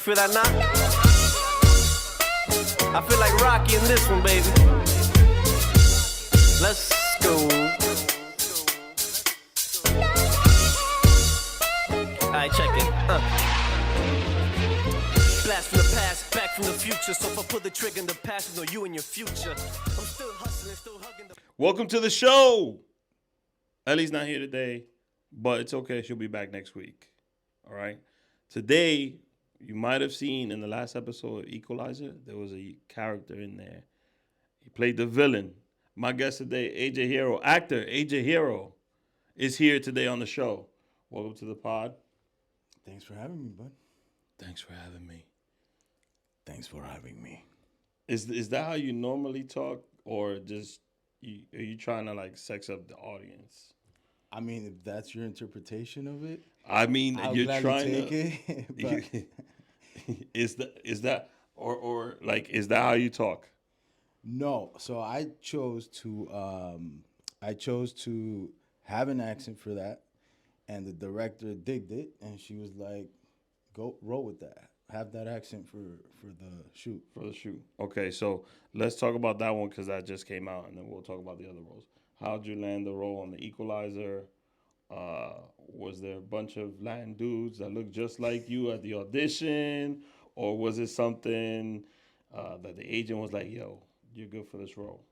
feel that knock? I feel like Rocky in this one, baby. Let's go. Alright, check it. Blast from the past, back from the future. So if I pull the trigger in the past, you know you in your future. I'm still hustling, still hugging the... Welcome to the show. Ellie's not here today, but it's okay. She'll be back next week. All right. Today, you might have seen in the last episode of Equalizer, there was a character in there. He played the villain. My guest today, Hierro, actor Hierro, is here today on the show. Welcome to the pod. Thanks for having me, bud. Thanks for having me. Thanks for having me. Is that how you normally talk, or just are you trying to like sex up the audience? I mean, if that's your interpretation of it, I mean, I'll you're gladly trying take to. it. But is that is that how you talk? no, so I chose to have an accent for that, and the director digged it, and she was like, "Go roll with that. Have that accent for the shoot." For the shoot. Okay, so let's talk about that one because that just came out, and then we'll talk about the other roles. How'd you land the role on the Equalizer? Was there a bunch of Latin dudes that looked just like you at the audition? Or was it something that the agent was like, yo, you're good for this role?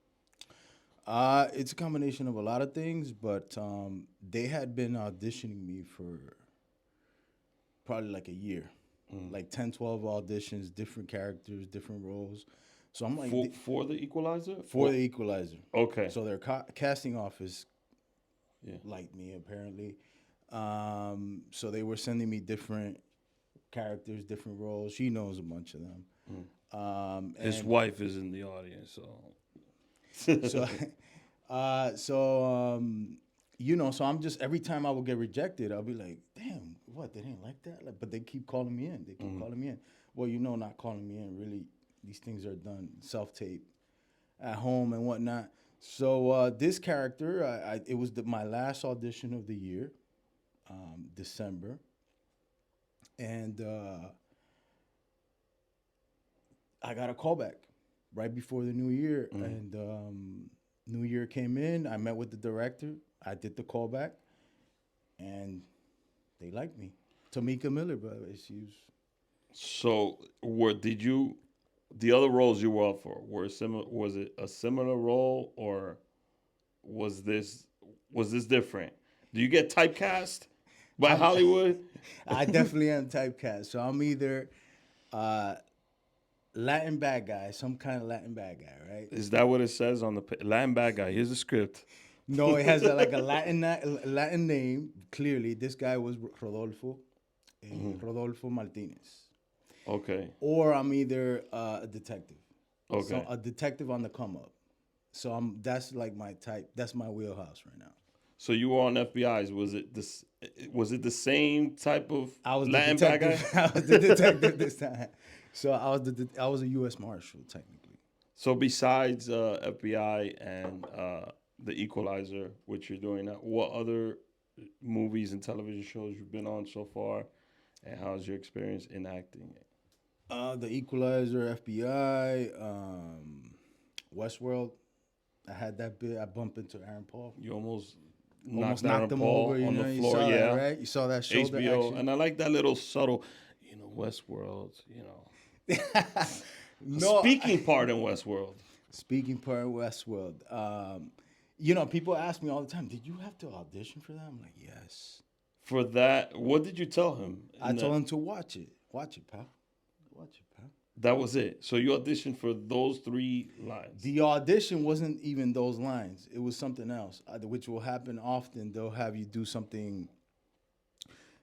It's a combination of a lot of things, but they had been auditioning me for probably like a year. Like 10, 12 auditions, different characters, different roles. So I'm like... For the Equalizer? For the Equalizer. Okay. So their casting office liked me, apparently. So they were sending me different characters, different roles. She knows a bunch of them. His wife is in the audience, so... so I'm just, every time I would get rejected, I'll be like, damn, what, they didn't like that? Like, but they keep calling me in. They keep calling me in. Well, not calling me in, really. These things are done self-tape at home and whatnot. So this character, it was my last audition of the year, December. And I got a callback right before the new year. And New Year came in. I met with the director. I did the callback. And they liked me. Tamika Miller, but she was... So the other roles you were up for were similar? Was it a similar role, or was this different? Do you get typecast by Hollywood? I definitely am typecast. So I'm either Latin bad guy, some kind of Latin bad guy, right? Is that what it says on the Latin bad guy? Here's the script. No, it has a Latin name. Clearly, this guy was Rodolfo Martinez. Okay. Or I'm either a detective. Okay. So a detective on the come up. So that's like my type. That's my wheelhouse right now. So you were on FBI's. Was it the same type of Latin bad guy? I was the detective this time. So I was a U.S. Marshal technically. So besides FBI and the Equalizer, which you're doing now, what other movies and television shows you've been on so far, and how's your experience in acting? The Equalizer, FBI, Westworld. I had that bit. I bumped into Aaron Paul. You almost Knocked Aaron him Paul over. on the You floor. saw Yeah, that, right? You saw that shoulder HBO, action. and I like that little subtle, Westworld. No, speaking part in Westworld. Speaking part in Westworld. People ask me all the time, did you have to audition for that? I'm like, yes. For that, what did you tell him? I told him to watch it. Watch it, pal. Watch it, pal. That was it. So you auditioned for those 3 lines. The audition wasn't even those lines. It was something else, which will happen often. They'll have you do something,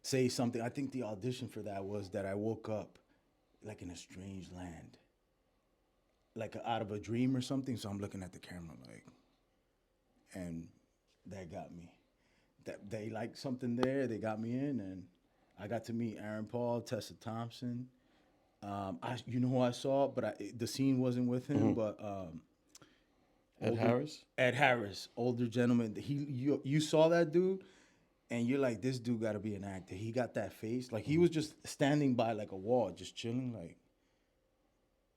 say something. I think the audition for that was that I woke up like in a strange land, like out of a dream or something. So I'm looking at the camera like, and that got me. That they liked something there. They got me in, and I got to meet Aaron Paul, Tessa Thompson. Who I saw, but the scene wasn't with him. But Ed Harris. Ed Harris, older gentleman. You saw that dude, and you're like, this dude got to be an actor. He got that face. Like, he was just standing by like a wall, just chilling. Like,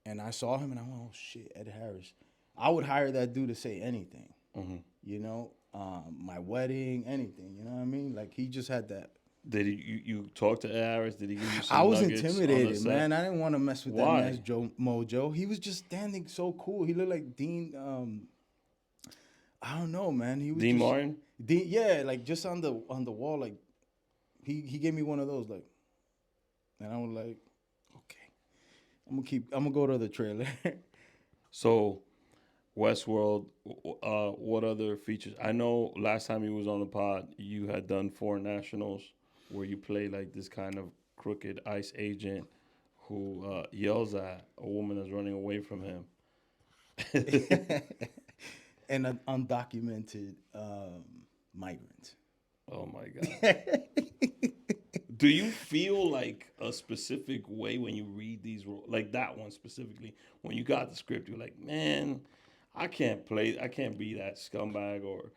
and I saw him, and I went, oh shit, Ed Harris. I would hire that dude to say anything. You know, my wedding, anything. You know what I mean? Like, he just had that. Did you talk to Ed Harris? Did he give you some I was nuggets on the intimidated, set? man. I didn't want to mess with Why? that man's mojo. He was just standing so cool. He looked like Dean. I don't know, man. He was Dean just, Martin? Dean, yeah, like just on the wall, like he gave me one of those, like, and I was like, okay, I'm gonna go to the trailer. So, Westworld, what other features? I know last time you was on the pod, you had done Foreign Nationals, where you play like this kind of crooked ICE agent who yells at a woman that's running away from him. And an undocumented migrant. Oh my God. Do you feel like a specific way when you read these roles, like that one specifically? When you got the script, you're like, man, I can't be that scumbag, or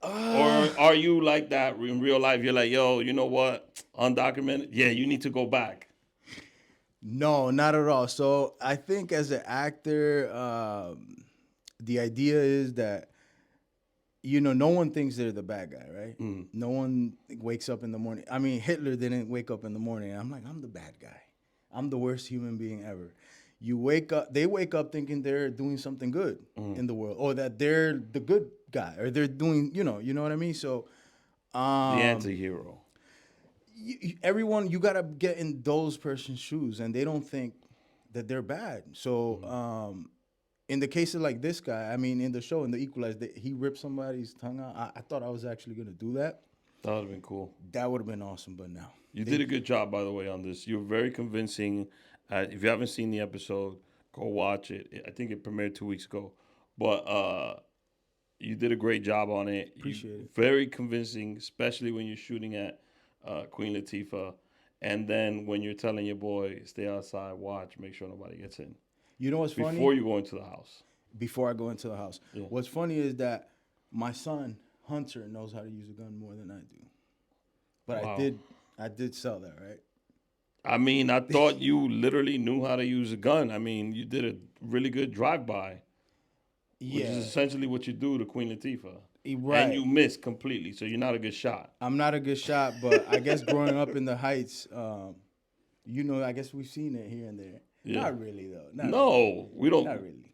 are you like that in real life? You're like, yo, you know what? Undocumented? Yeah, you need to go back. No, not at all. So I think as an actor, the idea is that, you know, no one thinks they're the bad guy, right? No one wakes up in the morning. I mean, Hitler didn't wake up in the morning. I'm like, I'm the bad guy. I'm the worst human being ever. They wake up thinking they're doing something good in the world, or that they're the good guy, or they're doing, you know what I mean? So, The anti-hero. everyone, you gotta get in those person's shoes, and they don't think that they're bad. So, in the case of like this guy, I mean, in the show, in the Equalizer, he ripped somebody's tongue out. I thought I was actually gonna do that. That would have been cool. That would have been awesome, but no. You did a good job, by the way, on this. You're very convincing. If you haven't seen the episode, go watch it. I think it premiered 2 weeks ago. But you did a great job on it. Appreciate it. Very convincing, especially when you're shooting at Queen Latifah. And then when you're telling your boy, stay outside, watch, make sure nobody gets in. You know what's funny? Before you go into the house. Before I go into the house. Yeah. What's funny is that my son, Hunter, knows how to use a gun more than I do. But Wow. I did sell that, right? I mean, I thought you literally knew how to use a gun. I mean, you did a really good drive-by, which Yeah. is essentially what you do to Queen Latifah. Right. And you missed completely, so you're not a good shot. I'm not a good shot, but I guess growing up in the Heights, you know, I guess we've seen it here and there. Yeah. Not really, though. Not really. No, we don't. Not really.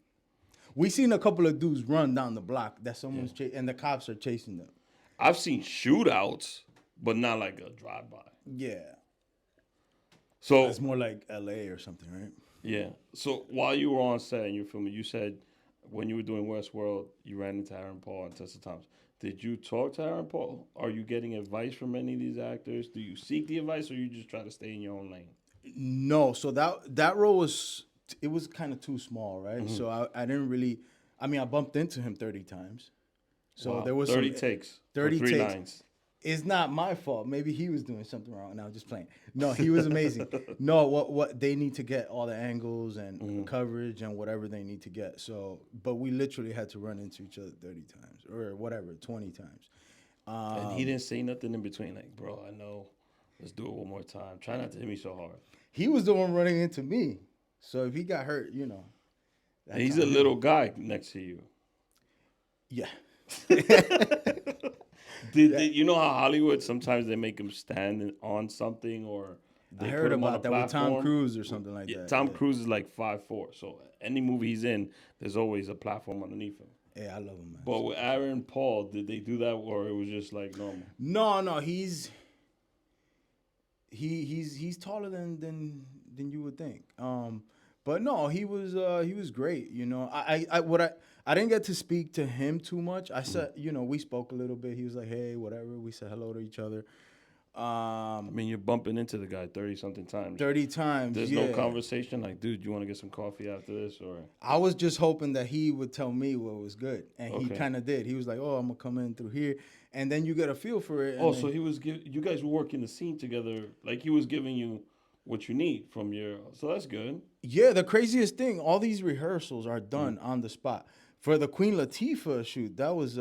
We seen a couple of dudes run down the block that someone's chasing, and the cops are chasing them. I've seen shootouts, but not like a drive-by. Yeah. So It's more like L.A. or something, right? yeah. So while you were on set and you're filming, you said when you were doing Westworld, you ran into Aaron Paul and Tessa Thompson. Did you talk to Aaron Paul? Are you getting advice from any of these actors? Do you seek the advice, or you just try to stay in your own lane? No, so that role was kind of too small, right? Mm-hmm. So I didn't really. I mean, I bumped into him 30 times. So Wow. there was 30 some, takes. 30 for 3 takes. lines. It's not my fault. Maybe he was doing something wrong. No, just playing. No, he was amazing. No, what they need to get all the angles and coverage and whatever they need to get. So, but we literally had to run into each other 30 times or whatever, 20 times. And he didn't say nothing in between. Like, bro, I know. Let's do it one more time. Try not to hit me so hard. He was the one running into me. So if he got hurt, you know. And he's a little guy next to you. Yeah. Did you know how Hollywood sometimes they make him stand on something, or they I put heard him on about a that with Tom platform? Cruise or something like that. Tom yeah. Cruise is like 5'4", so any movie he's in, there's always a platform underneath him. Yeah, I love him, man. But with Aaron Paul, did they do that, or it was just like normal? No, he's taller than you would think. But no, he was great. You know, I didn't get to speak to him too much. I said, you know, we spoke a little bit. He was like, hey, whatever. We said hello to each other. I mean, you're bumping into the guy 30-something times. 30 times. There's yeah. no conversation like, dude, you want to get some coffee after this, or? I was just hoping that he would tell me what was good, and he Okay. kind of did. He was like, "Oh, I'm gonna come in through here," and then you get a feel for it. Oh, so he was you guys were working the scene together, like he was giving you what you need from your. So that's good. Yeah, the craziest thing, all these rehearsals are done on the spot. For the Queen Latifah shoot, that was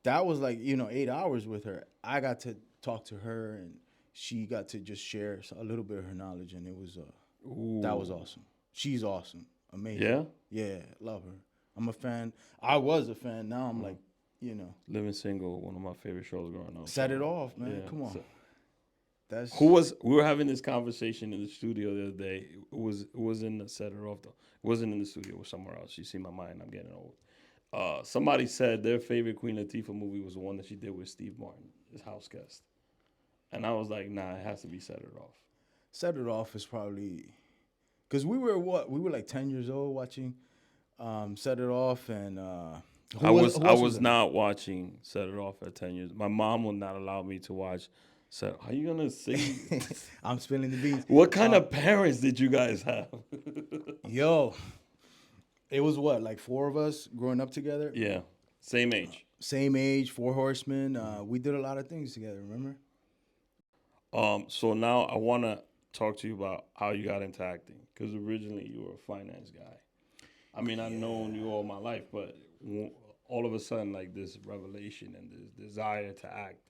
that was like, you know, 8 hours with her. I got to talk to her, and she got to just share a little bit of her knowledge, and it was that was awesome. She's awesome, amazing. Yeah? Yeah, love her. I'm a fan. I was a fan. Now I'm like, you know, Living Single, one of my favorite shows growing up. set it off, man. Yeah, Come on. so- That's we were having this conversation in the studio the other day. It was in the Set It Off though. It wasn't in the studio, it was somewhere else. You see my mind, I'm getting old. Somebody said their favorite Queen Latifah movie was the one that she did with Steve Martin, his house guest. And I was like, nah, it has to be Set It Off. Set It Off is probably because we were like 10 years old watching Set It Off, and I was not watching Set It Off at 10 years. My mom will not allow me to watch. So how you gonna sing? I'm spilling the beans. What kind of parents did you guys have? Yo, it was what, like 4 of us growing up together? Yeah, same age. Same age, 4 horsemen. We did a lot of things together, remember? So now I want to talk to you about how you got into acting, because originally you were a finance guy. I mean, I've known you all my life, but all of a sudden, like this revelation and this desire to act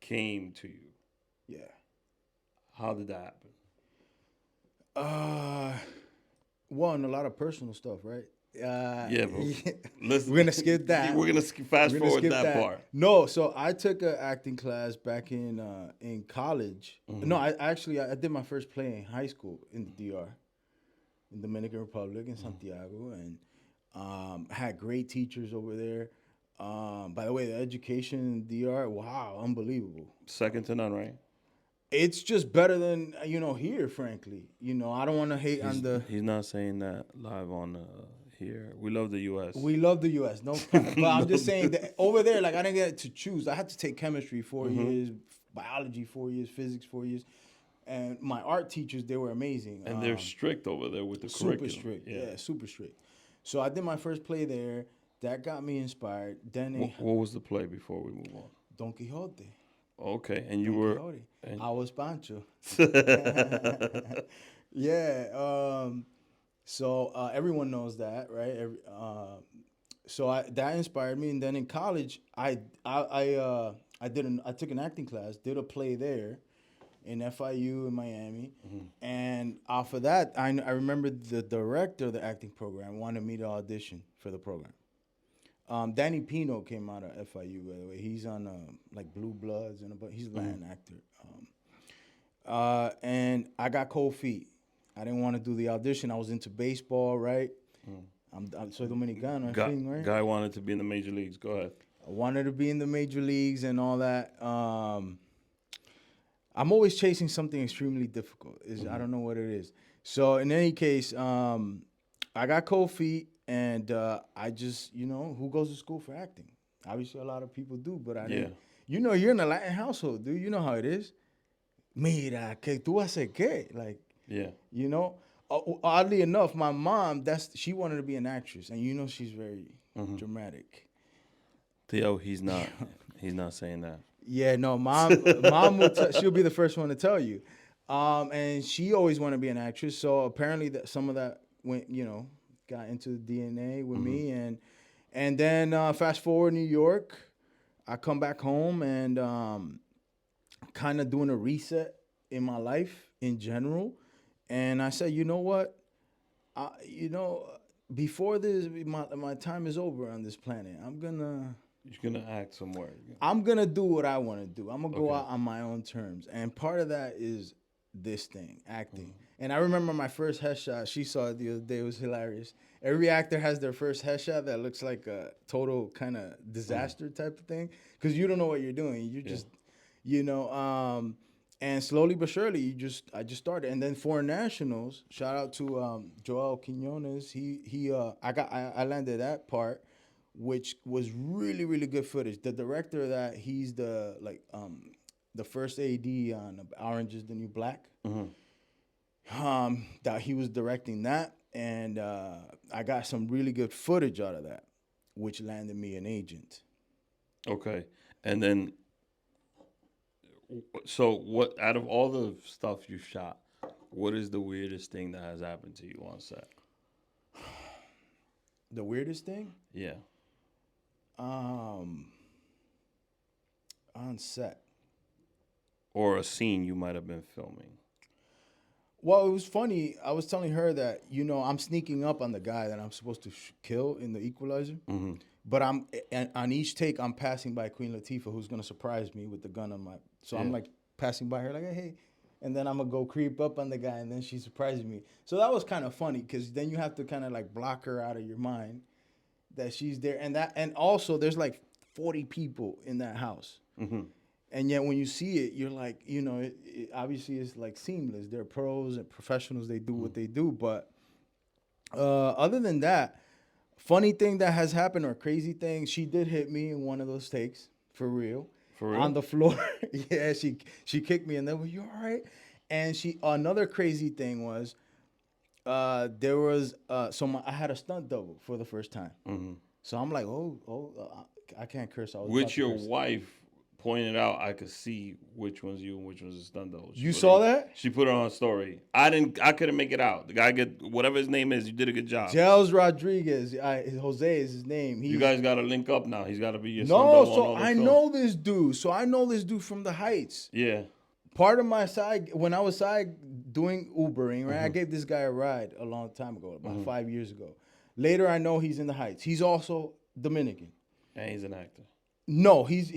came to you. Yeah. How did that happen? One, a lot of personal stuff, right? Yeah, but listen, we're gonna skip that. We're gonna fast forward that part. No, so I took an acting class back in college. No, I did my first play in high school in the DR, in Dominican Republic in Santiago, and had great teachers over there. By the way, the education in DR, wow, unbelievable. Second to none, right? It's just better than here, frankly. I don't want to hate on the. He's not saying that live on here. We love the U.S. We love the U.S. No, but I'm just saying that over there, like I didn't get to choose. I had to take chemistry 4 years, biology 4 years, physics 4 years, and my art teachers, they were amazing. And they're strict over there with the super curriculum. strict. Yeah, super strict. So I did my first play there. That got me inspired. Then What was the play before we move on? Don Quixote. Okay, and you Don were. Quixote. And I was Pancho. Yeah. So everyone knows that, right? That inspired me, and then in college, I took an acting class, did a play there, in FIU in Miami, and off of that, I remember the director of the acting program wanted me to audition for the program. Danny Pino came out of FIU, by the way. He's on like Blue Bloods, but he's a Latin actor. And I got cold feet. I didn't want to do the audition. I was into baseball, right? I'm soy dominicano, right? Guy wanted to be in the major leagues. Go ahead. I wanted to be in the major leagues and all that. I'm always chasing something extremely difficult. I don't know what it is. So in any case, I got cold feet, and I just, who goes to school for acting? Obviously, a lot of people do, but I didn't. You're in a Latin household, dude. You know how it is. Mira, que tú haces qué? Like, Yeah. Oddly enough, my mom, she wanted to be an actress, and she's very dramatic. Theo, he's not saying that. Yeah, no, mom she'll be the first one to tell you. And she always wanted to be an actress, so apparently some of that went, got into the DNA with me, and then fast forward New York, I come back home and kind of doing a reset in my life in general, and I said, you know what, before this, my time is over on this planet. You're gonna act somewhere. I'm gonna do what I want to do. I'm gonna go out on my own terms, and part of that is this thing, acting. And I remember my first headshot. She saw it the other day. It was hilarious. Every actor has their first headshot that looks like a total kind of disaster type of thing, because you don't know what you're doing. You just, and slowly but surely, I just started. And then Foreign Nationals. Shout out to Joel Quinones. I landed that part, which was really, really good footage. The director of that, he's the first AD on Orange is the New Black. That he was directing that, and I got some really good footage out of that, which landed me an agent. Okay, and then, so what? Out of all the stuff you shot, what is the weirdest thing that has happened to you on set? The weirdest thing? Yeah. On set. Or a scene you might have been filming. Well, it was funny. I was telling her that, I'm sneaking up on the guy that I'm supposed to kill in the Equalizer. Mm-hmm. But on each take, I'm passing by Queen Latifah, who's gonna surprise me with the gun on my. So I'm Yeah. like passing by her, like, hey, and then I'm gonna go creep up on the guy, and then she surprises me. So that was kind of funny because then you have to kind of like block her out of your mind that she's there, and also there's like 40 people in that house. Mm-hmm. And yet, when you see it, you're like, it obviously it's like seamless. They're pros and professionals. They do what they do. But other than that, funny thing that has happened or crazy thing, she did hit me in one of those takes for real. For real? On the floor. Yeah, she kicked me and then, were you all right? And another crazy thing was, there was I had a stunt double for the first time. Mm-hmm. So I'm like, I can't curse. I was about Which to your curse. wife pointed out, I could see which one's you and which one's the stunt double. You saw that? She put it on her story. I couldn't make it out. The guy whatever his name is, you did a good job. Gels Rodriguez, Jose is his name. You guys gotta link up now. He's gotta be your stunt No, double on so all the I film. know this dude. So I know this dude from the Heights. Yeah. Part of my side, when I was doing Ubering, right? I gave this guy a ride a long time ago, about 5 years ago. Later, I know he's in the Heights. He's also Dominican. And he's an actor. No, he's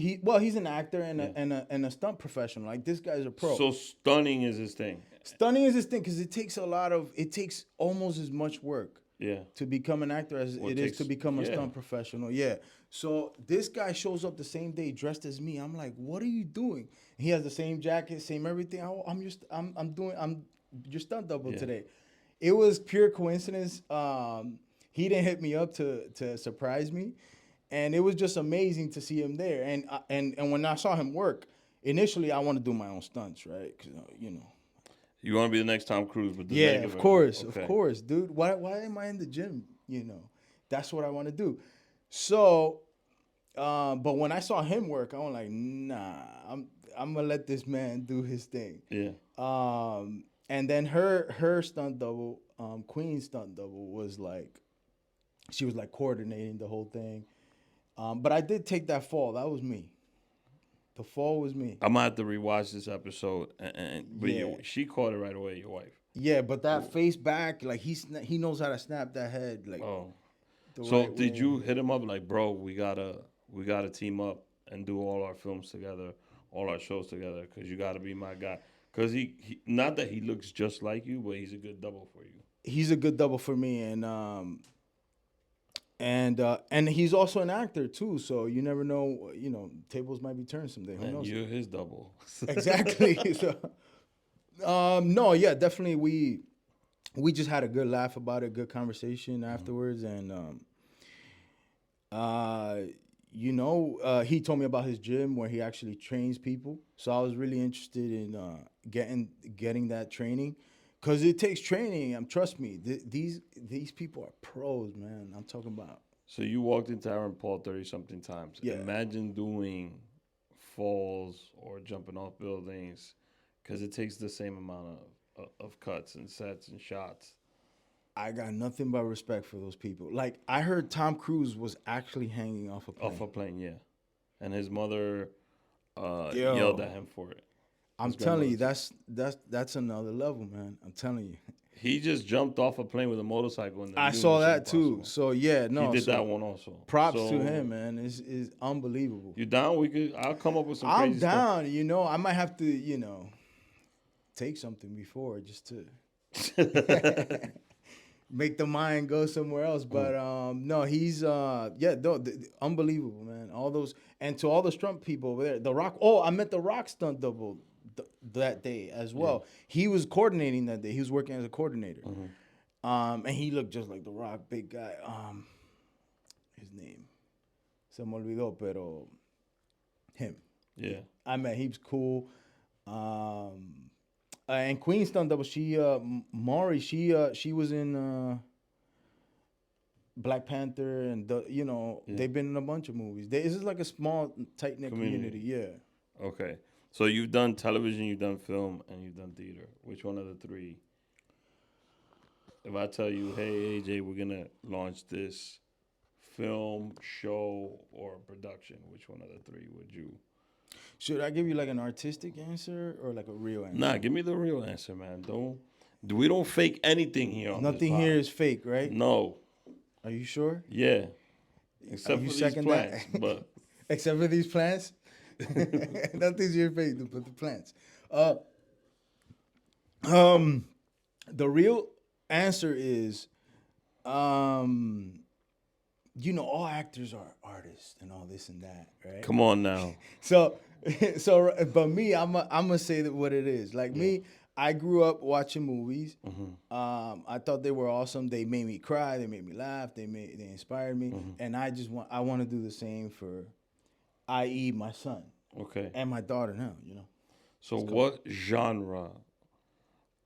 an actor and a stunt professional. Like, this guy's a pro. So stunning is his thing. Stunning is his thing because it takes almost as much work Yeah. to become an actor as it is to become a stunt professional. Yeah. So this guy shows up the same day dressed as me. I'm like, what are you doing? He has the same jacket, same everything. I'm your stunt double today. It was pure coincidence. He didn't hit me up to surprise me. And it was just amazing to see him there. And when I saw him work, initially I want to do my own stunts, right? Because, You want to be the next Tom Cruise, but of course, dude. Why am I in the gym? That's what I want to do. So, but when I saw him work, I was like, nah, I'm gonna let this man do his thing. Yeah. And then her stunt double, Queen's stunt double, was like, she was like coordinating the whole thing. But I did take that fall. That was me. The fall was me. I'm gonna have to rewatch this episode, but Yeah. she caught it right away. Your wife. Yeah, but that face back, like he knows how to snap that head. Like, Oh. the So right did way. you hit him up like, bro? We gotta team up and do all our films together, all our shows together, because you gotta be my guy. Because he not that he looks just like you, but he's a good double for you. He's a good double for me, and he's also an actor too. So you never know. Tables might be turned someday. Who And knows? you're his double. Exactly. So, no, yeah, definitely. We just had a good laugh about it, good conversation afterwards, and he told me about his gym where he actually trains people. So I was really interested in getting that training, because it takes training. Trust me, these people are pros, man. I'm talking about. So you walked into Aaron Paul 30-something times. Yeah. Imagine doing falls or jumping off buildings, because it takes the same amount of cuts and sets and shots. I got nothing but respect for those people. Like, I heard Tom Cruise was actually hanging off a plane. Off a plane, yeah. And his mother yelled at him for it. I'm telling you, that's another level, man. I'm telling you. He just jumped off a plane with a motorcycle. I saw that too. So yeah, no. He did that one also. Props to him, man. It's unbelievable. You down? I'll come up with some crazy stuff. I'm down. I might have to, take something before just to make the mind go somewhere else. But no, he's unbelievable, man. All those, and to all the stunt people over there, The Rock. Oh, I met The Rock stunt double that day as well. Yeah. He was coordinating that day. He was working as a coordinator. And he looked just like The Rock, big guy. His name, se me olvidó, pero him. Yeah. I met. He was cool. And Queen stunt double. Maury. She was in Black Panther, and they've been in a bunch of movies. This is like a small, tight knit community. Yeah. Okay. So you've done television, you've done film, and you've done theater. Which one of the three? If I tell you, hey, AJ, we're going to launch this film, show, or production, which one of the three would you? Should I give you like an artistic answer or like a real answer? Nah, give me the real answer, man. We don't fake anything here on Nothing this here pod. is fake, right? No. Are you sure? Yeah. Are Except you for these second plants, that? but Except for these plants? Nothing's your fake, but the plants. The real answer is, all actors are artists and all this and that, right? come on now. So, but me, I'm gonna say that what it is. Like me, I grew up watching movies. I thought they were awesome. They made me cry. They made me laugh. They inspired me. And I want to do the same for, i.e., my son Okay. and my daughter now. So what genre,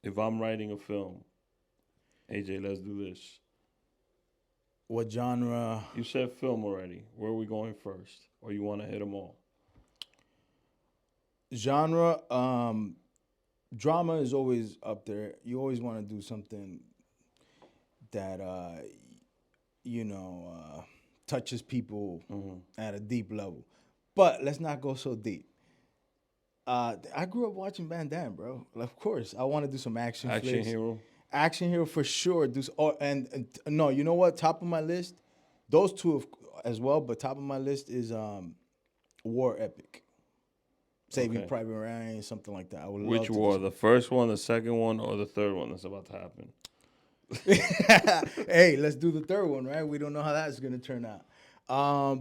if I'm writing a film, AJ, let's do this. What genre? You said film already. Where are we going first? Or you want to hit them all? Genre. Drama is always up there. You always want to do something that touches people at a deep level. But let's not go so deep. I grew up watching Van Damme, bro. Of course, I want to do some action flicks. Hero. Action hero for sure. No, you know what? Top of my list, those two as well. But top of my list is war epic. Saving Private Ryan, something like that. I would love Which to war? The first one, the second one, or the third one that's about to happen? Hey, let's do the third one, right? We don't know how that's gonna turn out.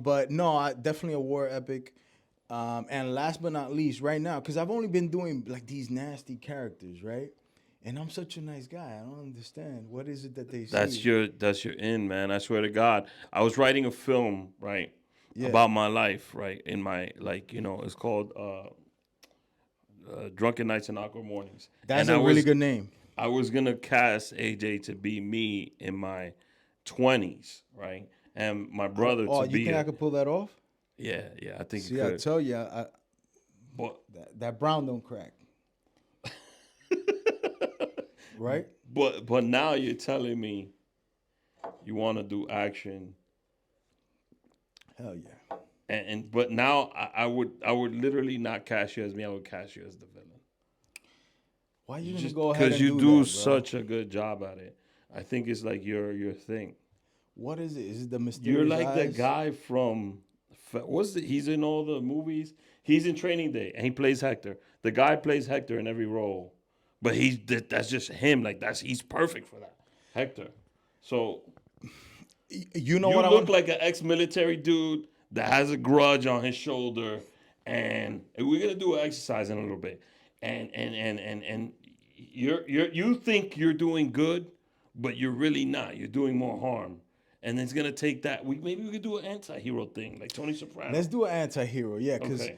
But no, definitely a war epic. And last but not least, right now, because I've only been doing like these nasty characters, right? And I'm such a nice guy. I don't understand. What is it that they see? That's your in, man. I swear to God. I was writing a film, right? Yeah. About my life, right? In my it's called Drunken Nights and Awkward Mornings. That's and a really good name. I was gonna cast AJ to be me in my 20s, right? And my brother to be. You think I could pull that off? Yeah, I think See, you could. I tell you, But that brown don't crack. Right? But now you're telling me you want to do action. Hell yeah. But now I would literally not cast you as me. I would cast you as the villain. Why you gonna go ahead and because you do that, bro? such a good job at it. I think it's like your thing. What is it? Is it the mysterious You're like eyes? the guy from he's in all the movies. He's in Training Day and he plays Hector. The guy plays Hector in every role, but that's just him. Like he's perfect for that, Hector. So you know you what? look like an ex-military dude that has a grudge on his shoulder, and we're gonna do an exercise in a little bit, and you think you're doing good, but you're really not. You're doing more harm. And it's gonna take that. Maybe we could do an anti-hero thing, like Tony Soprano. Let's do an anti-hero, yeah, because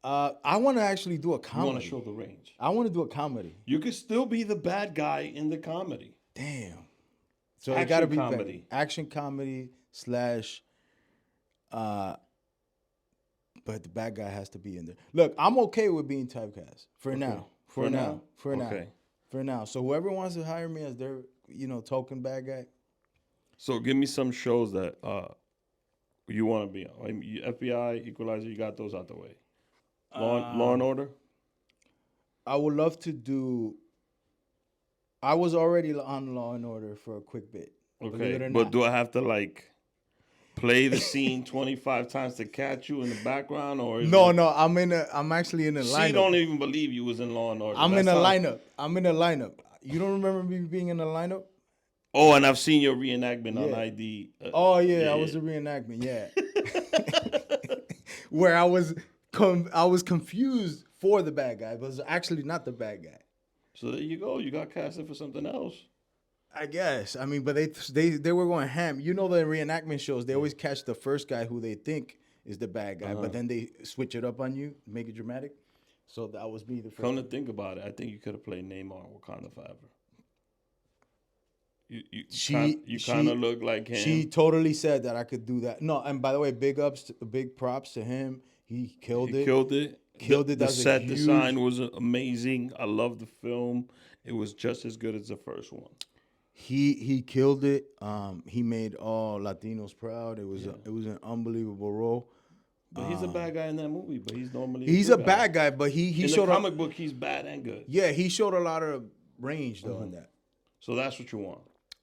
I want to actually do a comedy. You want to show the range. I want to do a comedy. You could still be the bad guy in the comedy. Damn. So Action it got to be comedy. Action comedy / but the bad guy has to be in there. Look, I'm okay with being typecast for now. For now. So whoever wants to hire me as their, token bad guy. So give me some shows that you want to be on. Like FBI, Equalizer, you got those out the way. Law and Order? I would love to do. I was already on Law and Order for a quick bit. Okay, but do I have to play the scene 25 times to catch you in the background, or no? I'm actually in a lineup. She don't even believe you was in Law and Order. I'm in a lineup. You don't remember me being in a lineup? Oh, and I've seen your reenactment on ID. I was a reenactment. Yeah, where I was confused for the bad guy, but it was actually not the bad guy. So there you go. You got casted for something else. I guess. I mean, but they were going ham. The reenactment shows, they always catch the first guy who they think is the bad guy, but then they switch it up on you, make it dramatic. So that was me the first. Come to think about it, I think you could have played Neymar in Wakanda Forever. You kind of look like him. She totally said that I could do that. No, and by the way, big props to him. He killed it. The set design was amazing. I love the film. It was just as good as the first one. He killed it. He made all Latinos proud. It was an unbelievable role. But he's a bad guy in that movie. But he's normally He's a bad guy, but he in showed the comic book. He's bad and good. Yeah, he showed a lot of range though in that. So that's what you want.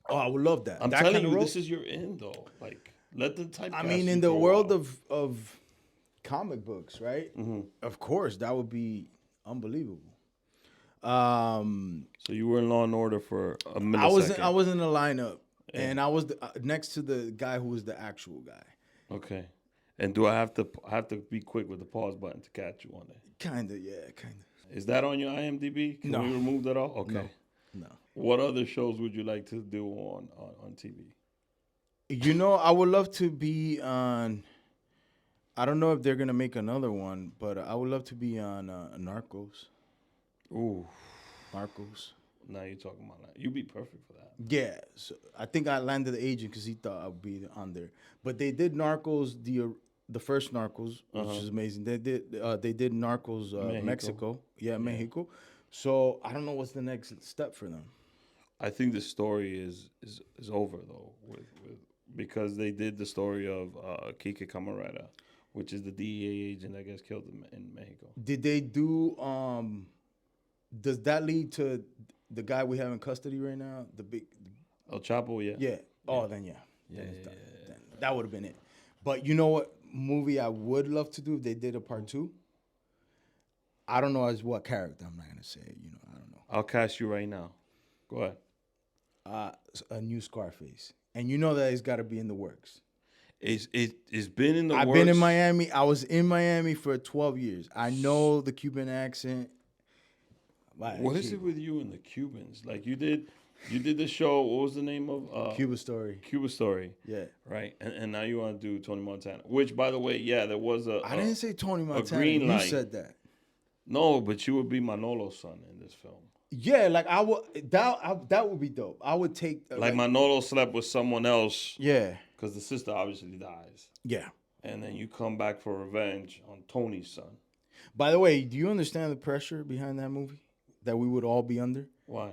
Oh, I would love that. I'm that telling kind of you, role? this is your end though. Like, let the type. I mean, in the world of comic books, right? Mm-hmm. Of course, that would be unbelievable. So you were in Law and Order for a millisecond. I was in the lineup, and I was next to the guy who was the actual guy. Okay. And do I have to be quick with the pause button to catch you on that? Kinda, yeah, kinda. Is that on your IMDb? Can we remove that all? Okay. No. What other shows would you like to do on TV? You know, I would love to be on. I don't know if they're gonna make another one, but I would love to be on Narcos. Ooh, Narcos. now you're talking about that. You'd be perfect for that. Yeah, so I think I landed the agent because he thought I'd be on there. But they did Narcos, the first Narcos, which is amazing. They did Narcos Mexico. Yeah, Mexico. So I don't know what's the next step for them. I think the story is over though, because they did the story of Kike Camarera, which is the DEA agent that gets killed in Mexico. Did they do? Does that lead to the guy we have in custody right now? The big. El Chapo, yeah. Yeah. Oh, then yeah. Then that would have been it. But you know what movie I would love to do if they did a part 2? I don't know as what character. I'm not gonna say it. You know, I don't know. I'll cast you right now. Go ahead. A new Scarface, and you know that it's got to be in the works. It's been in the works. I've been in Miami. I was in Miami for 12 years. I know the Cuban accent. What is it with you and the Cubans? Like you did the show. What was the name of Cuba Story? Cuba Story. Yeah. Right. And now you want to do Tony Montana. Which, by the way, yeah, there was I didn't say Tony Montana. green You light. said that. No, but you would be Manolo's son in this film. Yeah, like I would. That would be dope. I would take Like Manolo slept with someone else. Yeah. Because the sister obviously dies. Yeah. And then you come back for revenge on Tony's son. By the way, do you understand the pressure behind that movie that we would all be under? Why?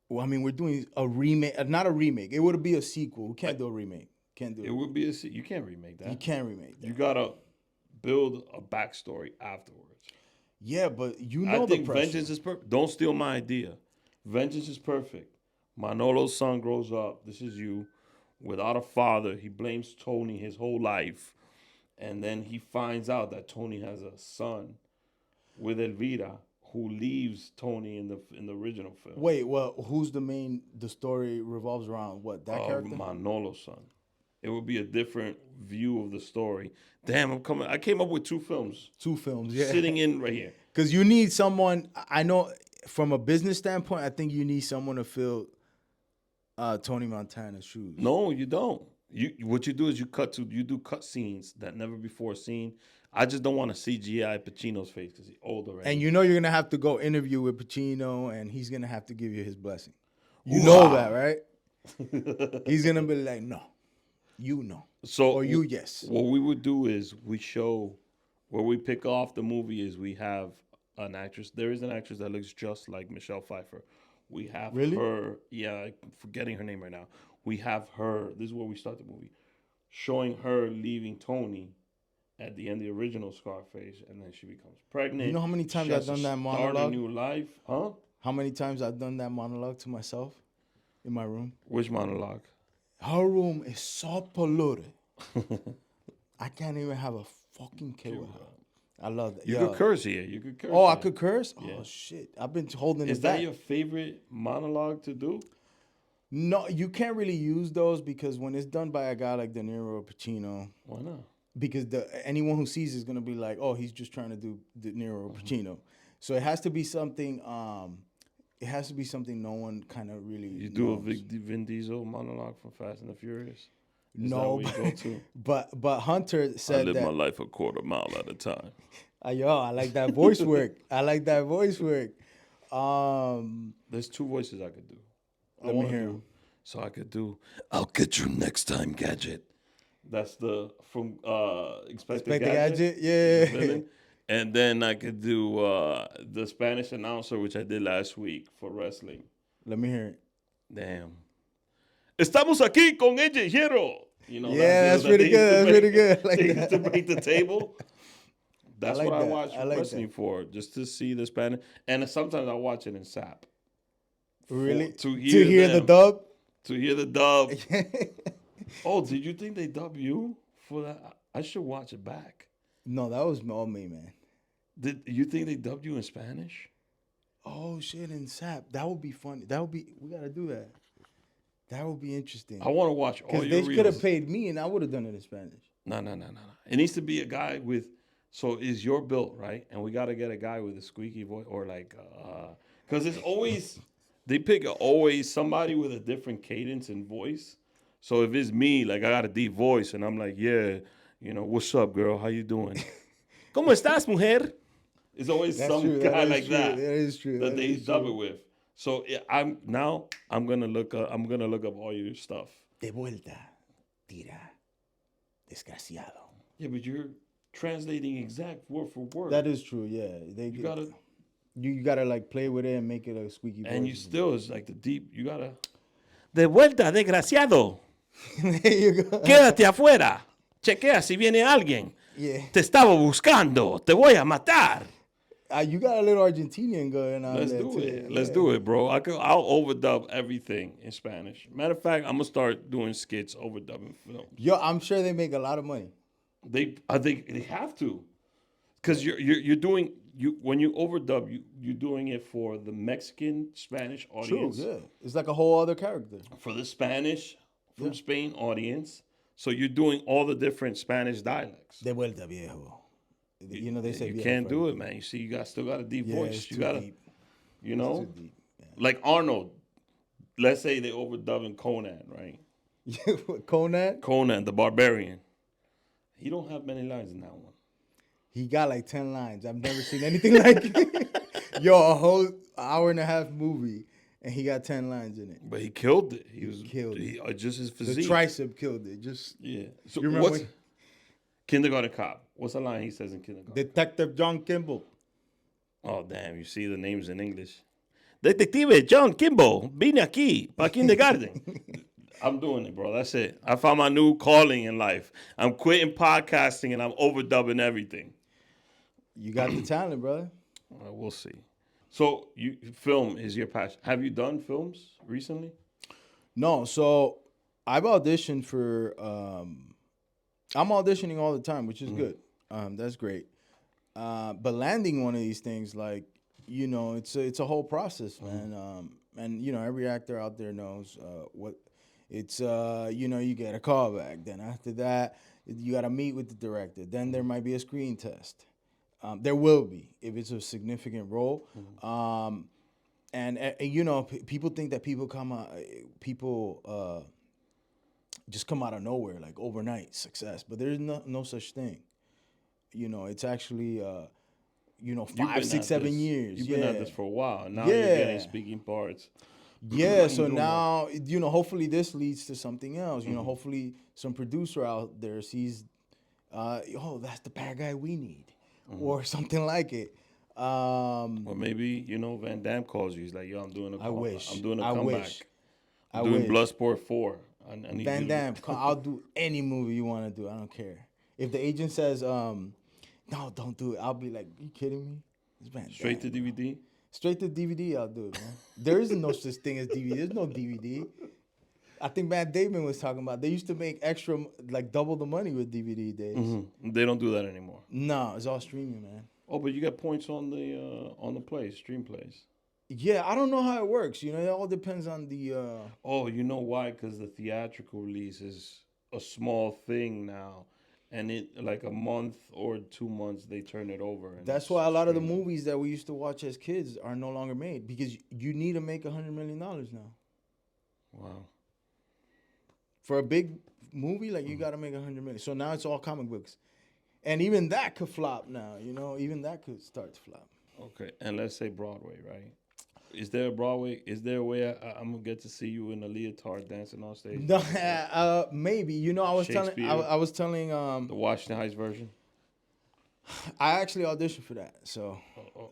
Well, I mean, we're doing a remake, not a remake. It would be a sequel. We can't do a remake. Can't do it. It would be you can't remake that. You can't remake that. You gotta build a backstory afterwards. Yeah, but you know I think the pressure. vengeance is perfect. Don't steal my idea. Vengeance is perfect. Manolo's son grows up. This is you. Without a father, he blames Tony his whole life. And then he finds out that Tony has a son with Elvira who leaves Tony in the original film. Wait, well, who's the story revolves around what, that character? Manolo's son. It would be a different view of the story. Damn, I came up with 2 films. 2 films, yeah. Sitting in right here. Because you need someone, I know from a business standpoint, I think you need someone to fill Tony Montana's shoes. No, you don't. What you do is you do cut scenes that never before seen. I just don't want to CGI Pacino's face because he's old already. And you know you're going to have to go interview with Pacino and he's going to have to give you his blessing. You know that, right? He's going to be like, no, you know. So or you, yes. What we would do is we show where we pick off the movie is we have an actress. There is an actress that looks just like Michelle Pfeiffer. We have her. Yeah, I'm forgetting her name right now. We have her. This is where we start the movie. Showing her leaving Tony at the end of the original Scarface, and then she becomes pregnant. You know how many times I've done that monologue? Start a new life, huh? How many times I've done that monologue to myself in my room? Which monologue? Her room is so polluted. I can't even have a fucking kid with her. I love that. You could curse here. You could curse. Oh, here. I could curse? Yeah. Oh, shit. I've been holding Is it that back. your favorite monologue to do? No, you can't really use those because when it's done by a guy like De Niro or Pacino, Why not? because anyone who sees it is gonna be like, oh, he's just trying to do De Niro or Pacino. So it has to be something. It has to be something no one kind of really. You do knows. a Vin Diesel monologue from Fast and the Furious? No, that what you go to? but Hunter said I live that. my life a quarter mile at a time. I like that voice work. I like that voice work. There's 2 voices I could do. Let me hear 'em. So I could do, I'll get you next time, Gadget. That's from Expect the Gadget. Yeah. The villain. And then I could do the Spanish announcer, which I did last week for wrestling. Let me hear it. Damn. Estamos aquí con ella, Hierro. You know, Yeah, that's pretty good. That's pretty good. I like they that. used to break the table. That's like what I that. watch I like wrestling that. for, just to see the Spanish. And sometimes I watch it in SAP. Really? To To hear the them, dub? To hear the dub. Oh, did you think they dub you for that? I should watch it back. No, that was all me, man. Did you think they dubbed you in Spanish? Oh shit, in SAP. That would be funny. That would be. We gotta do that. That would be interesting. I want to watch all Because your they could have reels. paid me, and I would have done it in Spanish. No. It needs to be a guy with. So is your built right? And we got to get a guy with a squeaky voice or like, because it's always they pick always somebody with a different cadence and voice. So if it's me, like I got a deep voice, and I'm like, yeah, what's up, girl? How you doing? ¿Cómo estás, mujer? It's always That's some true. guy That is like true. that. That is true. That That they is dub true. it with. So I'm gonna look up. I'm gonna look up all your stuff. De vuelta, tira, desgraciado. Yeah, but you're translating exact word for word. That is true. Yeah, You gotta, you gotta like play with it and make it a squeaky voice. and you still is like the deep. You gotta. De vuelta, desgraciado. There you go. Quédate afuera. Chequea si viene alguien. Yeah. Te estaba buscando. Te voy a matar. You got a little Argentinian going on Let's there do too. it. Let's do it, bro. I'll overdub everything in Spanish. Matter of fact, I'm gonna start doing skits overdubbing films. Yo, I'm sure they make a lot of money. I think they have to, because you're doing when you overdub you're doing it for the Mexican Spanish True, audience, yeah. It's like a whole other character. for the Spanish from Spain audience. So you're doing all the different Spanish dialects. De vuelta, viejo. You know they say You viejo can't for do it, everything. man. You see, still got a deep Yeah, voice. it's You too gotta, deep. you know, It's too deep. like Arnold. Let's say they overdubbing Conan, right? Yeah. Conan, Conan the Barbarian. He don't have many lines in that one. he got like 10 lines. I've never seen anything like it. Yo, a whole hour and a half movie, and he got 10 lines in it. But he killed it. He killed it. Just his The physique. tricep killed it. Just Yeah. So You remember what's when- Kindergarten Cop? What's the line he says in Kindergarten? Detective John Kimball. Oh, damn. You see the names in English. Detective John Kimball. Vine aquí para kindergarten. I'm doing it, bro. That's it. I found my new calling in life. I'm quitting podcasting and I'm overdubbing everything. You got the talent, brother. We'll see. So film is your passion. Have you done films recently? No, so I've auditioned for. I'm auditioning all the time, which is good. That's great. But landing one of these things, like it's a whole process, man. And every actor out there knows what it's. You get a callback. Then after that, you got to meet with the director. Then there might be a screen test. There will be if it's a significant role. People think that people just come out of nowhere, like overnight success. But there's no such thing. It's actually, You've 5, been 6, at 7 this- years. You've been at this for a while. Now you're Yeah. getting speaking parts. Yeah, so doing now, hopefully this leads to something else. Hopefully some producer out there sees, that's the bad guy we need, or something like it. Or maybe, Van Damme calls you. He's like, yo, I'm doing a I wish. I'm doing a I comeback. wish. I'm I doing wish. Bloodsport 4. I need you Van to- Damme, I'll do any movie you want to do. I don't care. If the agent says, no, don't do it, I'll be like, you kidding me? It's Van Straight to Damme. DVD? Straight to DVD, I'll do it, man. There is no such thing as DVD. There's no DVD. I think Matt Damon was talking about they used to make extra, like double the money with DVD days. They don't do that anymore. No, it's all streaming, man. Oh, but you get points on the plays, stream plays. Yeah, I don't know how it works. It all depends on the. Oh, you know why? Because the theatrical release is a small thing now. And it like a month or 2 months they turn it over. And That's it's why a lot of the streaming. movies that we used to watch as kids are no longer made because you need to make $100 million now. Wow. For a big movie, like you got to make $100 million. So now it's all comic books, and even that could flop now. Even that could start to flop. Okay, and let's say Broadway, right? Is there a Broadway? Is there a way I'm gonna get to see you in a leotard dancing on stage? No, maybe. I was telling. Shakespeare. I was telling. The Washington Heights version. I actually auditioned for that. So,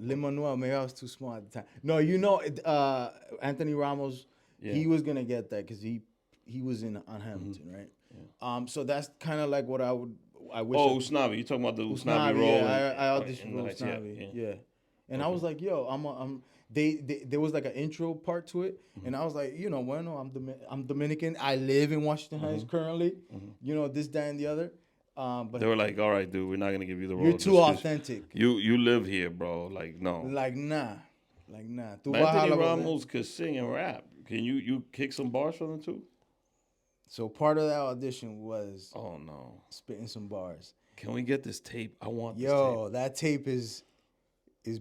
Lin-Manuel, maybe I was too small at the time. No, Anthony Ramos, Yeah. he was gonna get that because he was on Hamilton, right? So that's kind of like what I wish. Oh, Usnavi. You talking about the Usnavi Usnavi, role? yeah, I in auditioned the for Heights, Usnavi, yeah. And I Okay. was like, yo, I'm. They there was like an intro part to it, and I was like, bueno, I'm Dominican. I live in Washington Heights currently. This, that, and the other. But They were like, "All right, dude, we're not gonna give you the role. you're too just 'cause authentic. You live here, bro. Like, no." Like nah, like nah. Tú But vas a Anthony la- Ramos could sing and rap. Can you kick some bars from him too? So part of that audition was Oh no. spitting some bars. Can we get this tape? I want this Yo, that tape is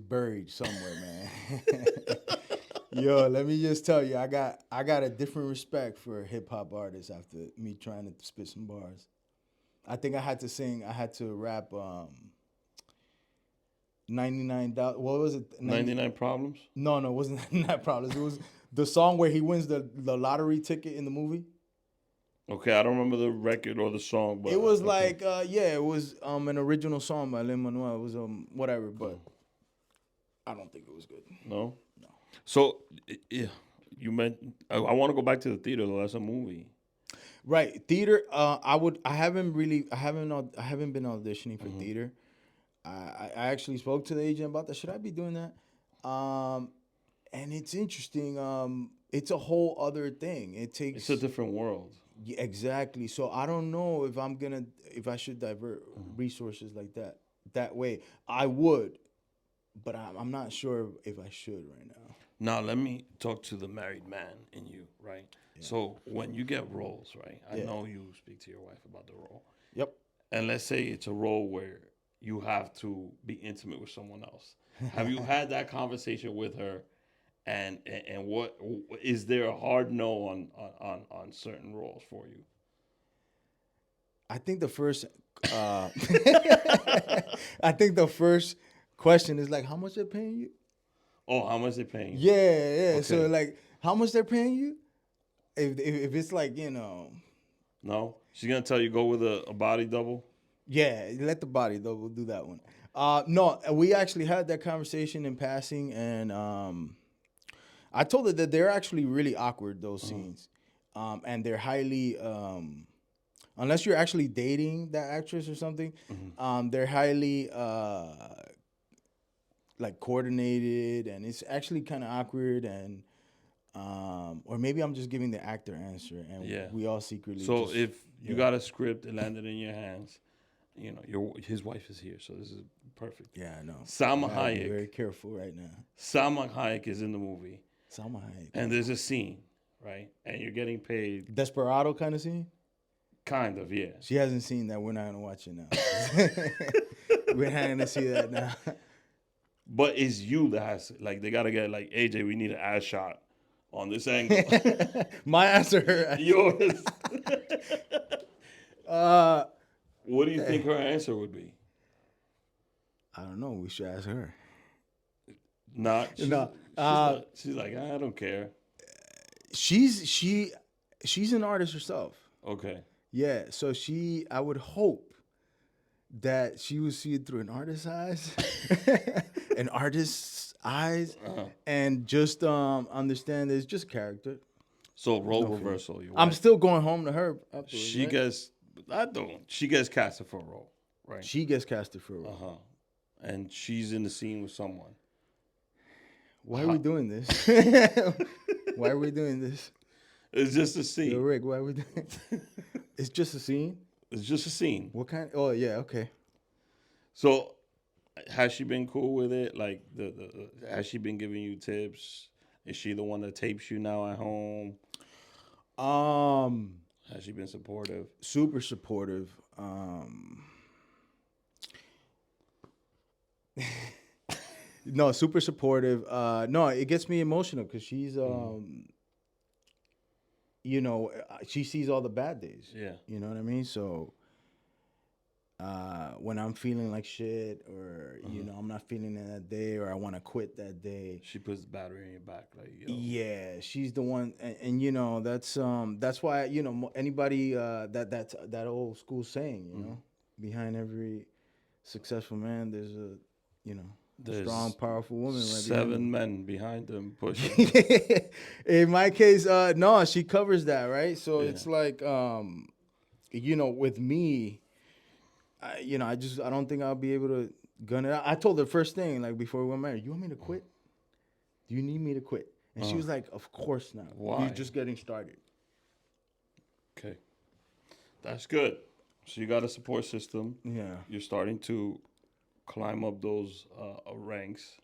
buried somewhere, man. Yo, let me just tell you, I got a different respect for hip hop artists after me trying to spit some bars. I think I had to rap 99 what was it? tape. 99 Problems? No, it wasn't 99 Problems. It was the song where he wins the lottery ticket in the movie. Okay, I don't remember the record or the song, but It was okay. like it was an original song by Lin-Manuel. It was whatever, but I don't think it was good. No? No. So, yeah, you meant I want to go back to the theater though. That's a movie. Right, theater. I haven't been auditioning for theater. I actually spoke to the agent about that. Should I be doing that? And it's interesting. It's a whole other thing. It's a different world. Yeah, exactly. So I don't know if I should divert resources like that way. I would, but I'm not sure if I should right now. Now let me talk to the married man in you, right? Yeah. So when you get roles, right? I know you speak to your wife about the role. Yep. And let's say it's a role where you have to be intimate with someone else. Have you had that conversation with her? And what is there a hard no on certain roles for you? I think the first I think the first question is like, how much they're paying you? Oh, how much they're paying you? Yeah. Okay. So like, how much they're paying you? If it's like, No? She's gonna tell you go with a body double? Yeah, let the body though. We'll do that one. No, we actually had that conversation in passing, and I told her that they're actually really awkward, those scenes, and they're highly unless you're actually dating that actress or something, they're highly like coordinated, and it's actually kind of awkward, and or maybe I'm just giving the actor answer, and we all secretly. So if you got a script that landed in your hands, his wife is here, so this is perfect. Yeah, I know. Salma Hayek. Be very careful right now. Salma Hayek is in the movie. Salma Hayek. And there's a scene, right? And you're getting paid. Desperado kind of scene? Kind of, yeah. She hasn't seen that. We're not going to watch it now. We're not going to see that now. But it's you that has, like, they got to get, like, AJ, we need an ass shot on this angle. My answer, her. Yours. What do you think her answer would be? I don't know. We should ask her. No. She's like, I don't care. She's an artist herself. Okay. Yeah, so I would hope that she would see it through an artist's eyes, and just understand that it's just character. So role reversal. I'm still going home to her. She gets casted for a role, right? She gets casted for a role. And she's in the scene with someone. Why are we doing this? Why are we doing this? It's just a scene. Yo, Rick, why are we doing It's just a scene? It's just a scene. What kind? Oh, yeah, okay. So, has she been cool with it? Like, has she been giving you tips? Is she the one that tapes you now at home? Has she been supportive? Super supportive. No, super supportive. No, it gets me emotional because she's, she sees all the bad days. Yeah. You know what I mean? So when I'm feeling like shit, or I'm not feeling it that day, or I want to quit that day, she puts the battery in your back, like, yeah, she's the one, and that's why anybody that old school saying, behind every successful man there's a strong, powerful woman. Right 7 men behind them pushing. In my case, no, she covers that, right? So it's like, with me, I don't think I'll be able to gun it out. I told her first thing, like before we went married, you want me to quit? Do you need me to quit? And she was like, of course not. Why? You're just getting started. Okay. That's good. So you got a support system. Yeah. You're starting to climb up those ranks.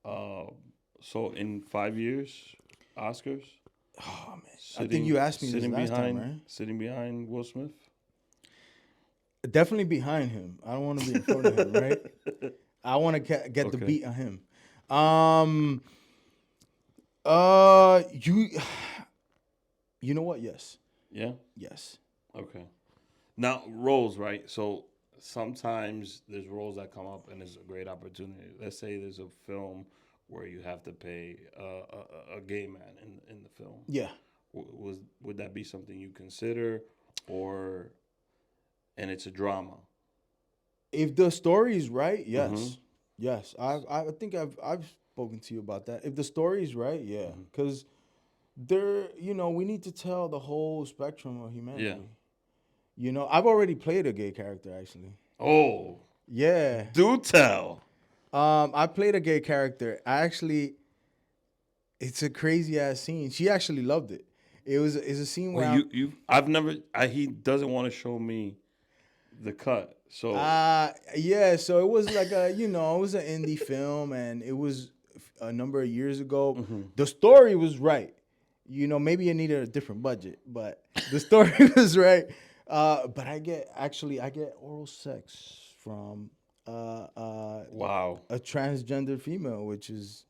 So in 5 years, Oscars. Oh man, I think you asked me this last time, right? Sitting behind Will Smith. Definitely behind him. I don't want to be in front of him, right? I want to get the beat on him. You know what? Yes. Yeah. Yes. Okay. Now roles, right? So sometimes there's roles that come up and it's a great opportunity. Let's say there's a film where you have to pay a gay man in the film. Yeah. Would that be something you consider, or and it's a drama? If the story is right, yes, yes. I think I've spoken to you about that. If the story is right, yeah, because we need to tell the whole spectrum of humanity. Yeah. I've already played a gay character actually. Oh, Yeah. do tell. I played a gay character. It's a crazy ass scene. She actually loved it. It's a scene where he doesn't want to show me the cut. So yeah, so it was like it was an indie film, and it was a number of years ago. The story was right. Maybe it needed a different budget, but the story was right. But I get oral sex from wow, a transgender female,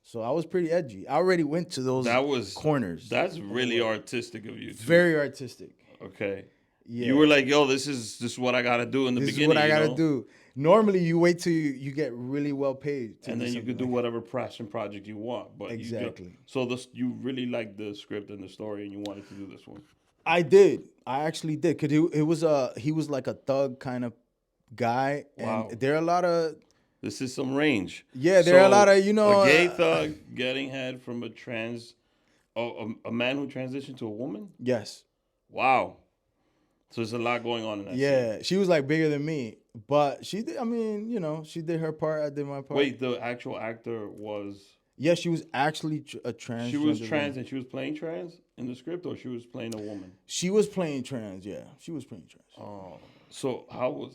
so I was pretty edgy. I already went to those corners. That's really artistic of you too. Very artistic. Okay. Yeah. You were like, yo, this is what I gotta do in the beginning. This is what I gotta do. Normally, you wait till you get really well paid, and then you could do whatever passion project you want. But exactly. You really liked the script and the story, and you wanted to do this one. I did. I actually did, because he was like a thug kind of guy, Wow. and there are a lot of. This is some range. Yeah, there are a lot of a gay thug getting head from a man who transitioned to a woman. Yes. Wow. So there's a lot going on in that. Yeah, she was like bigger than me, but she did. I mean, she did her part. I did my part. Wait, the actual actor was. Yeah, she was actually a trans. She was trans, woman. And she was playing trans in the script, or she was playing a woman. She was playing trans. Yeah, she was playing trans. Oh, so how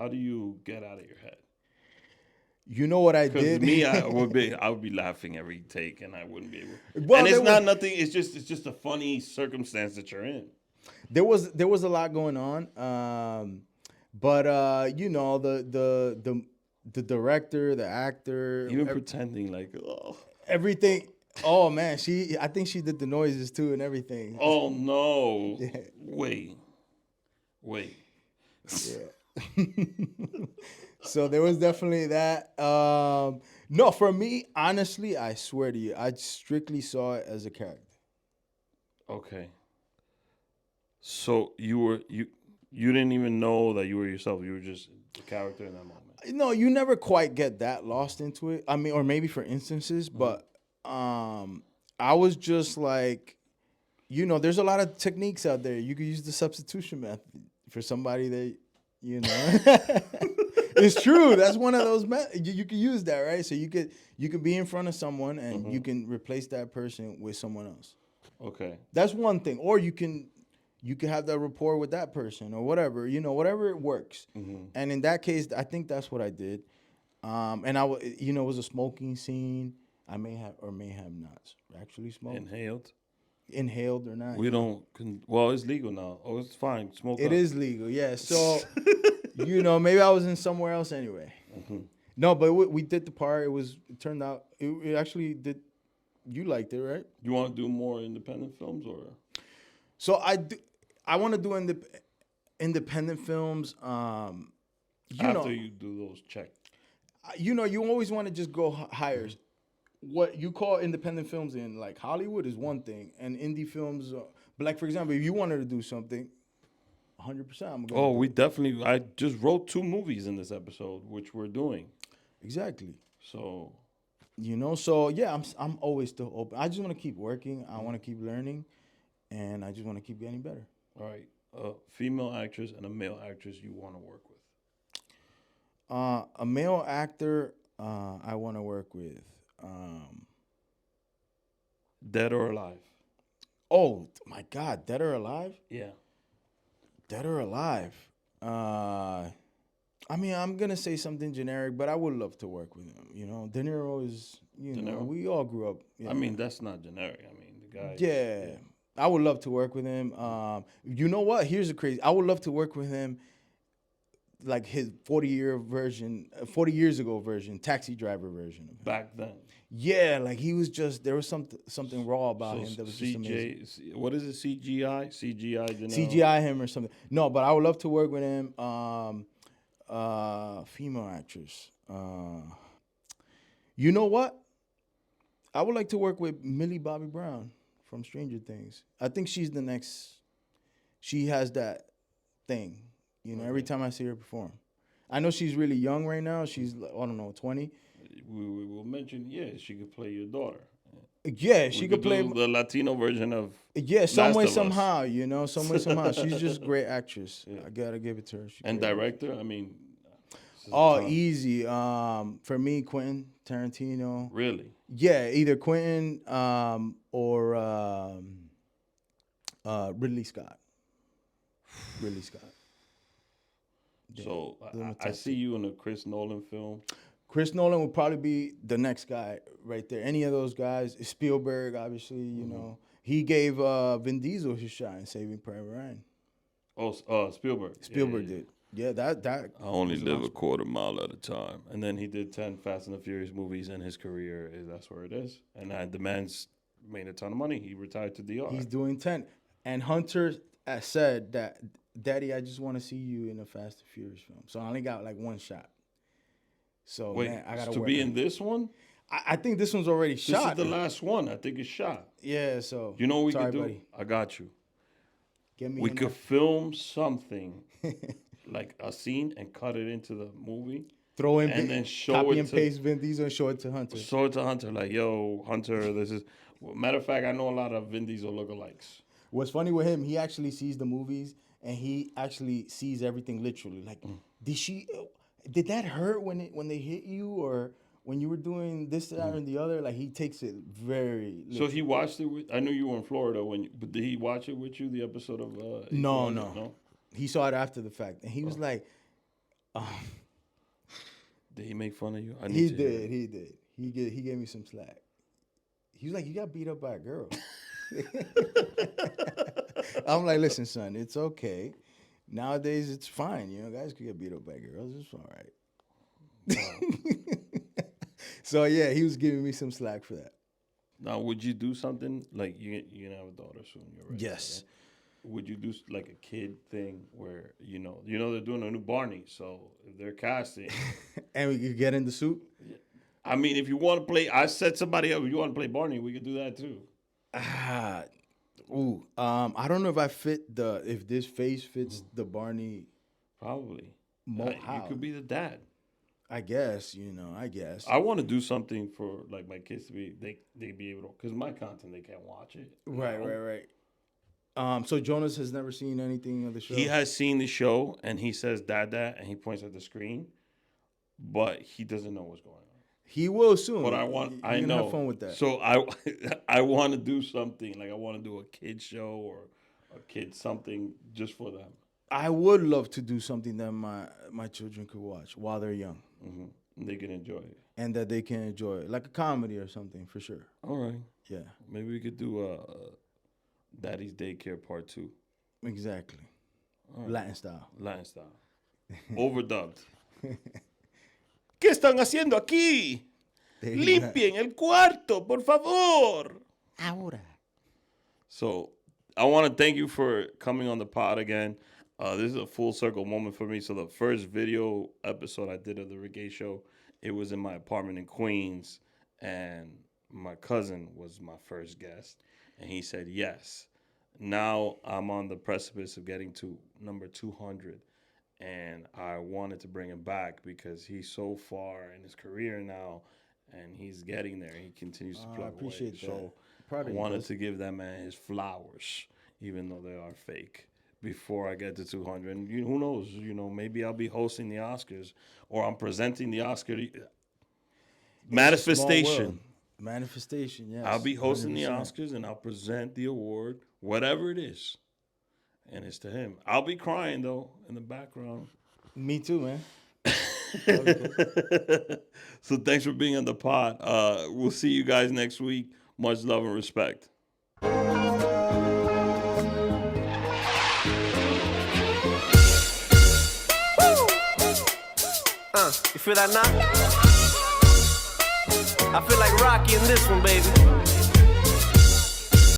do you get out of your head? You know what I did? Me, I would be laughing every take, and I wouldn't be able. Well, and it's not nothing. It's just a funny circumstance that you're in. There was a lot going on, but the director, the actor, even pretending like everything. Oh man, I think she did the noises too and everything. Oh no! Yeah. Wait. Yeah. So there was definitely that. No, for me, honestly, I swear to you, I strictly saw it as a character. Okay. So you didn't even know that you were yourself. You were just a character in that moment. No, you never quite get that lost into it. I mean, or maybe for instances, but I was just like, there's a lot of techniques out there. You could use the substitution method for somebody that, it's true. That's one of those methods. You could use that, right? So you could be in front of someone and you can replace that person with someone else. Okay. That's one thing. Or you can have that rapport with that person or whatever, whatever it works. And in that case, I think that's what I did. And it was a smoking scene. I may have or may have not actually smoked. Inhaled or not. We don't. Well, it's legal now. Oh, it's fine. Smoke. It is legal, yeah. So, maybe I was in somewhere else anyway. No, but we did the part. It turned out it actually did. You liked it, right? You want to do more independent films, or? So I want to do independent films. After you do those checks. You always want to just go higher. What you call independent films in like Hollywood is one thing, and indie films. But like for example, if you wanted to do something, 100%. I'm going. Oh, we definitely. I just wrote 2 movies in this episode, which we're doing. Exactly. So. So yeah, I'm always still open. I just want to keep working. I want to keep learning, and I just want to keep getting better. All right. a female actress and a male actress you want to work with. A male actor I want to work with. Dead or alive? Oh my God, dead or alive? Yeah. Dead or alive? I mean, I'm gonna say something generic, but I would love to work with him. You know, De Niro is. You De know, Niro? we all grew up. Yeah. I mean, that's not generic. I mean, the guy. Yeah. I would love to work with him. You know what? Here's the crazy. I would love to work with him, like his 40 years ago version, Taxi Driver version of him. Back then. Yeah, like he was just there was something raw about him that was just amazing. What is it? CGI? CGI. De Niro? CGI him or something. No, but I would love to work with him. Female actress. You know what? I would like to work with Millie Bobby Brown from Stranger Things. I think she's the next. She has that thing, you know. Every time I see her perform, I know she's really young right now. She's I don't know 20. We will mention. Yeah, she could play your daughter. Yeah, she could play the Latino version of. Yeah, some Last way of Us. somehow, you know, some way somehow. She's just a great actress. Yeah. I gotta give it to her. And director. I mean. Easy. For me, Quentin Tarantino. Really? Yeah, either Quentin or Ridley Scott. Ridley Scott. Yeah, So those are my I top see you in a Chris Nolan film. Chris Nolan would probably be the next guy right there. Any of those guys. Spielberg, obviously, you know. He gave Vin Diesel his shot in Saving Private Ryan. Oh, Spielberg. Spielberg did. Yeah, that. I only live a quarter mile at a time. And then he did 10 Fast and the Furious movies, and his career that's where it is. And the man's made a ton of money. He retired to DR. He's doing 10. And Hunter said that, Daddy, I just want to see you in a Fast and Furious film. So I only got like one shot. So, Wait, man, I got to be in this one? I think this one's already shot. This is the last one. I think it's shot. Yeah, so. You know what we sorry, could do? buddy. I got you. Get me We in could film something like a scene and cut it into the movie. Throw in and then show copy it and paste Vin Diesel and show it to Hunter. Show it to Hunter. Like, yo, Hunter, this is. Matter of fact, I know a lot of Vin Diesel lookalikes. What's funny with him, he actually sees the movies and he actually sees everything literally. Like, did that hurt when they hit you or when you were doing this, that, and the other? Like, he takes it very literally. So he watched it with. I knew you were in Florida but did he watch it with you? The episode of. No. He saw it after the fact, and he was like, Did he make fun of you? He did. He gave me some slack. He was like, you got beat up by a girl. I'm like, listen, son, it's okay. Nowadays, it's fine. You know, guys could get beat up by girls. It's all right. Wow. So, yeah, he was giving me some slack for that. Now, would you do something like you're gonna have a daughter soon? You're right. Yes. Right? Would you do like a kid thing where you know they're doing a new Barney, so if they're casting, and we could get in the suit? I mean, if you want to play, I set somebody up. If you want to play Barney, we could do that too. I don't know if this face fits the Barney. Probably. You could be the dad. I guess, I want to do something for like my kids to be they be able to, because my content they can't watch it. Right. So Jonas has never seen anything of the show. He has seen the show and he says dad, and he points at the screen, but he doesn't know what's going on. He will soon. But I know. Have fun with that. So I want to do something like I want to do a kid show or a kid something just for them. I would love to do something that my children could watch while they're young. Mm-hmm. And they can enjoy it. And that they can enjoy it, like a comedy or something for sure. All right. Yeah. Maybe we could do a Daddy's Daycare Part 2. Exactly. Right. Latin style. Overdubbed. ¿Qué están haciendo aquí? Limpien el cuarto, por favor. Ahora. So, I want to thank you for coming on the pod again. This is a full circle moment for me. So, the first video episode I did of the Reggae Show, it was in my apartment in Queens, and my cousin was my first guest, and he said yes. Now, I'm on the precipice of getting to number 200. And I wanted to bring him back because he's so far in his career now, and he's getting there. He continues to plug I appreciate away. that. So I wanted to give that man his flowers, even though they are fake. before I get to 200. And who knows? Maybe I'll be hosting the Oscars or I'm presenting the Oscar manifestation. Manifestation, yes. I'll be hosting 100%. the Oscars and I'll present the award, whatever it is, and it's to him. I'll be crying though in the background. Me too, man. So thanks for being on the pod. We'll see you guys next week. Much love and respect. You feel that now? I feel like Rocky in this one, baby.